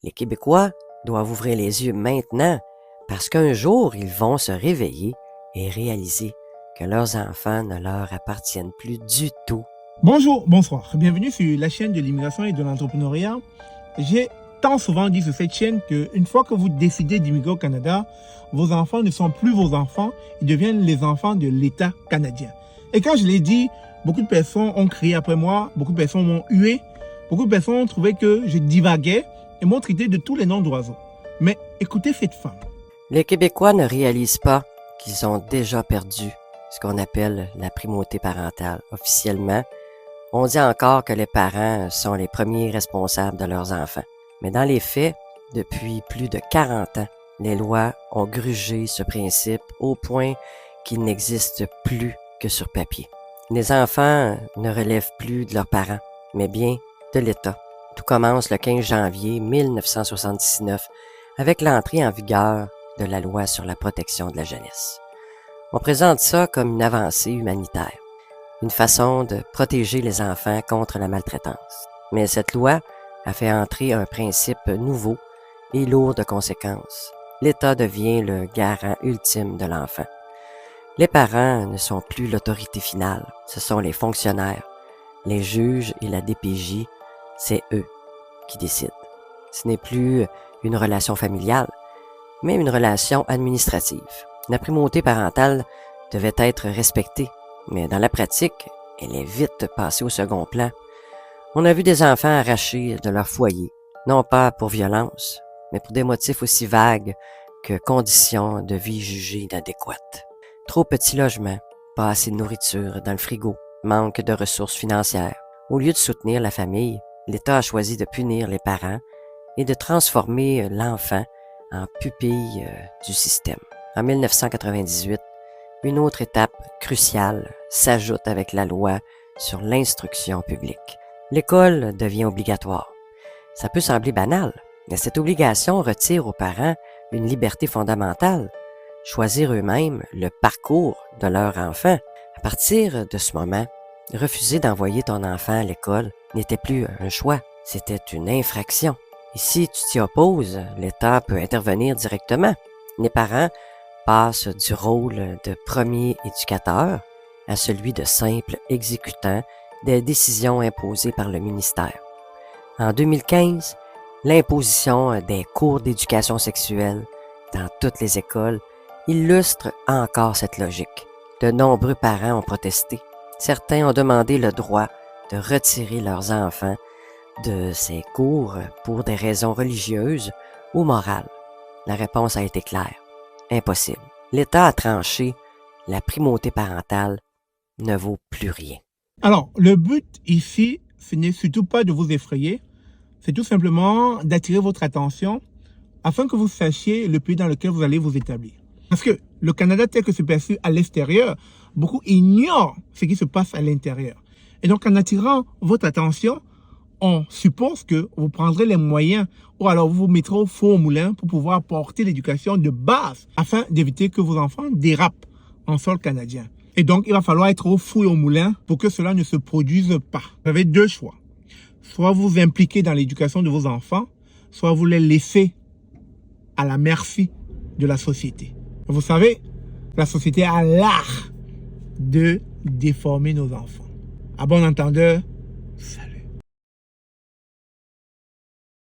Les Québécois doivent ouvrir les yeux maintenant parce qu'un jour, ils vont se réveiller et réaliser que leurs enfants ne leur appartiennent plus du tout. Bonjour, bonsoir. Bienvenue sur la chaîne de l'immigration et de l'entrepreneuriat. J'ai tant souvent dit sur cette chaîne qu'une fois que vous décidez d'immigrer au Canada, vos enfants ne sont plus vos enfants, ils deviennent les enfants de l'État canadien. Et quand je l'ai dit, beaucoup de personnes ont crié après moi, beaucoup de personnes m'ont hué, beaucoup de personnes ont trouvé que je divaguais et m'ont traité de tous les noms d'oiseaux. Mais écoutez cette femme. Les Québécois ne réalisent pas qu'ils ont déjà perdu ce qu'on appelle la primauté parentale. Officiellement, on dit encore que les parents sont les premiers responsables de leurs enfants. Mais dans les faits, depuis plus de 40 ans, les lois ont grugé ce principe au point qu'il n'existe plus que sur papier. Les enfants ne relèvent plus de leurs parents, mais bien de l'État. Tout commence le 15 janvier 1979 avec l'entrée en vigueur de la loi sur la protection de la jeunesse. On présente ça comme une avancée humanitaire, une façon de protéger les enfants contre la maltraitance. Mais cette loi a fait entrer un principe nouveau et lourd de conséquences. L'État devient le garant ultime de l'enfant. Les parents ne sont plus l'autorité finale, ce sont les fonctionnaires. Les juges et la DPJ, c'est eux qui décident. Ce n'est plus une relation familiale, mais une relation administrative. La primauté parentale devait être respectée, mais dans la pratique, elle est vite passée au second plan. On a vu des enfants arrachés de leur foyer, non pas pour violence, mais pour des motifs aussi vagues que conditions de vie jugées inadéquates. Trop petits logements, pas assez de nourriture dans le frigo, manque de ressources financières. Au lieu de soutenir la famille, l'État a choisi de punir les parents et de transformer l'enfant en pupille du système. En 1998, une autre étape cruciale s'ajoute avec la loi sur l'instruction publique. L'école devient obligatoire. Ça peut sembler banal, mais cette obligation retire aux parents une liberté fondamentale, choisir eux-mêmes le parcours de leur enfant. À partir de ce moment, refuser d'envoyer ton enfant à l'école n'était plus un choix, c'était une infraction. Et si tu t'y opposes, l'État peut intervenir directement. Les parents passent du rôle de premier éducateur à celui de simple exécutant des décisions imposées par le ministère. En 2015, l'imposition des cours d'éducation sexuelle dans toutes les écoles illustre encore cette logique. De nombreux parents ont protesté. Certains ont demandé le droit de retirer leurs enfants de ces cours pour des raisons religieuses ou morales. La réponse a été claire. Impossible. L'État a tranché, la primauté parentale ne vaut plus rien. Alors, le but ici, ce n'est surtout pas de vous effrayer, c'est tout simplement d'attirer votre attention afin que vous sachiez le pays dans lequel vous allez vous établir. Parce que le Canada tel que c'est perçu à l'extérieur, beaucoup ignorent ce qui se passe à l'intérieur. Et donc, en attirant votre attention, on suppose que vous prendrez les moyens ou alors vous vous mettrez au four au moulin pour pouvoir apporter l'éducation de base afin d'éviter que vos enfants dérapent en sol canadien. Et donc, il va falloir être au four et au moulin pour que cela ne se produise pas. Vous avez deux choix. Soit vous impliquez dans l'éducation de vos enfants, soit vous les laissez à la merci de la société. Vous savez, la société a l'art de déformer nos enfants. À bon entendeur, salut.